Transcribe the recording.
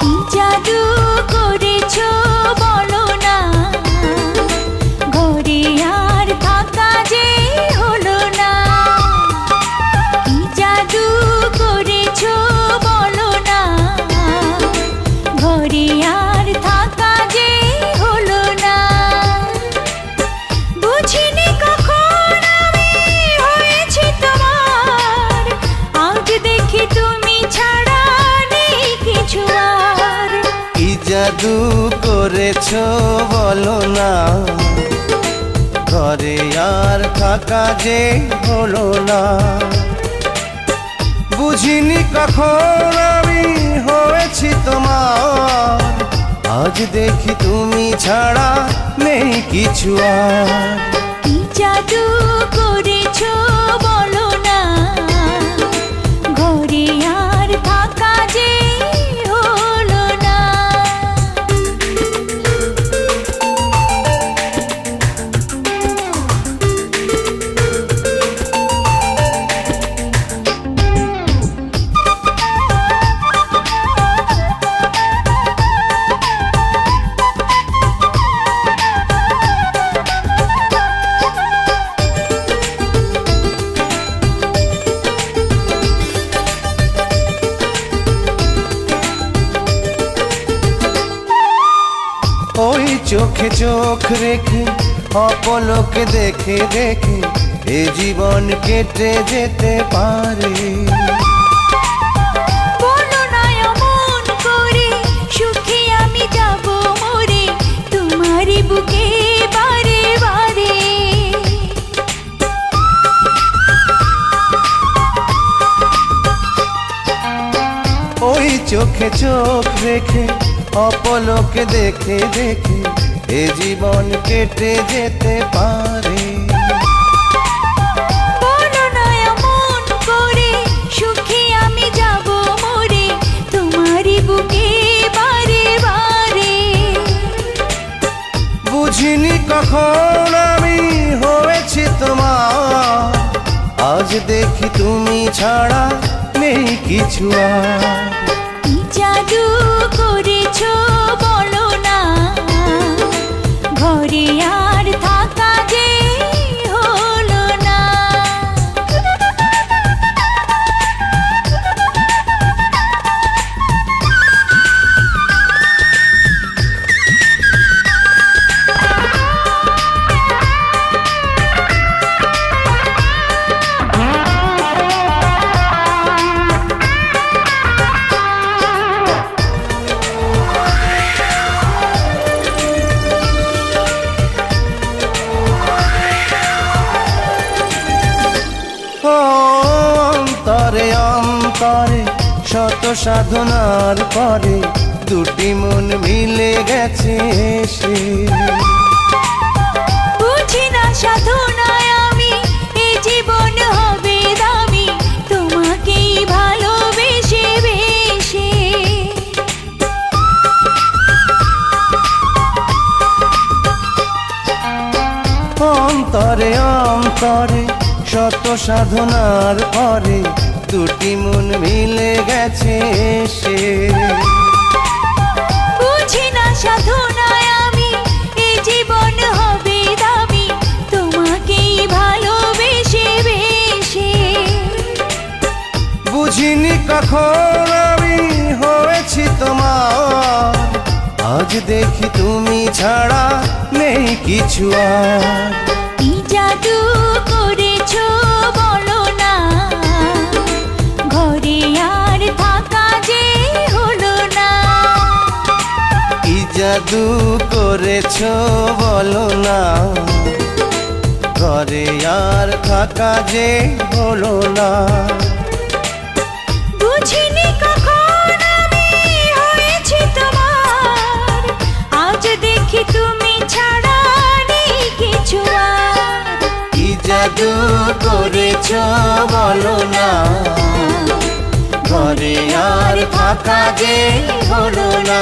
কি জাদু করেছো বলো না, ঘরে আর থাকা যে হলো না। কি জাদু করেছো বলো না, ঘরে আর থাকা যে হলো না। বুঝিনি কখন আমি হয়েছি তোমার, আজ দেখি তুমি ছাড়া নেই কিছু আর। কি জাদু করেছো বলো না, ঘরে আর থাকা যে হলো না। বুঝিনি কখন আমি হয়েছি তোমার, আজ দেখি তুমি ছাড়া নেই কিছু আর। কি জাদু করেছো বলো না, ঘরে আর থাকা যে হলো না। ওই চোখে চোখ রেখে অপলকে দেখে দেখে এ জীবন কেটে যেতে পারে। বলো না অমন করে, সুখে আমি যাব মরে তোমারই বুকে বারে বারে। ওই চোখে চোখ রেখে অপলকে দেখে দেখে এ জীবন কেটে যেতে পারে। বলো না এমন করে, সুখে আমি যাব মরে তোমারই বুকে বারে বারে। বুঝিনি কখন আমি হয়েছি তোমার, আজ দেখি তুমি ছাড়া নেই কিছু আর। কি জাদু করেছো বলো না, ঘরে আর থাকা যে হলো না। অন্তরে অন্তরে শত সাধনার পরে দুটি মন মিলে গেছে সে। বুঝি না সাধনায় আমি এ জীবন হবে দামি, তোমাকেই ভালোবেসে বেশে। অন্তরে অন্তরে শত সাধনার পরে দুটি মন মিলে গেছে সে। বুঝি না সাধনায় আমি এ জীবন হবে দামি, তোমাকেই ভালোবেসে বেশে। বুঝিনি কখন আমি হয়েছি তোমার, আজ দেখি তুমি ছাড়া নেই কিছু আর। কি জাদু করেছো বলো না, ঘরে আর থাকা যে হলো না। কি জাদু করেছো বলো না, ঘরে আর থাকা যে হলো না। বুঝিনি কখন আমি হয়েছি তোমার, আজ দেখি তুমি ছাড়া নেই কিছু আর। কি জাদু করেছো বলো না, ঘরে আর থাকা যে হলো না।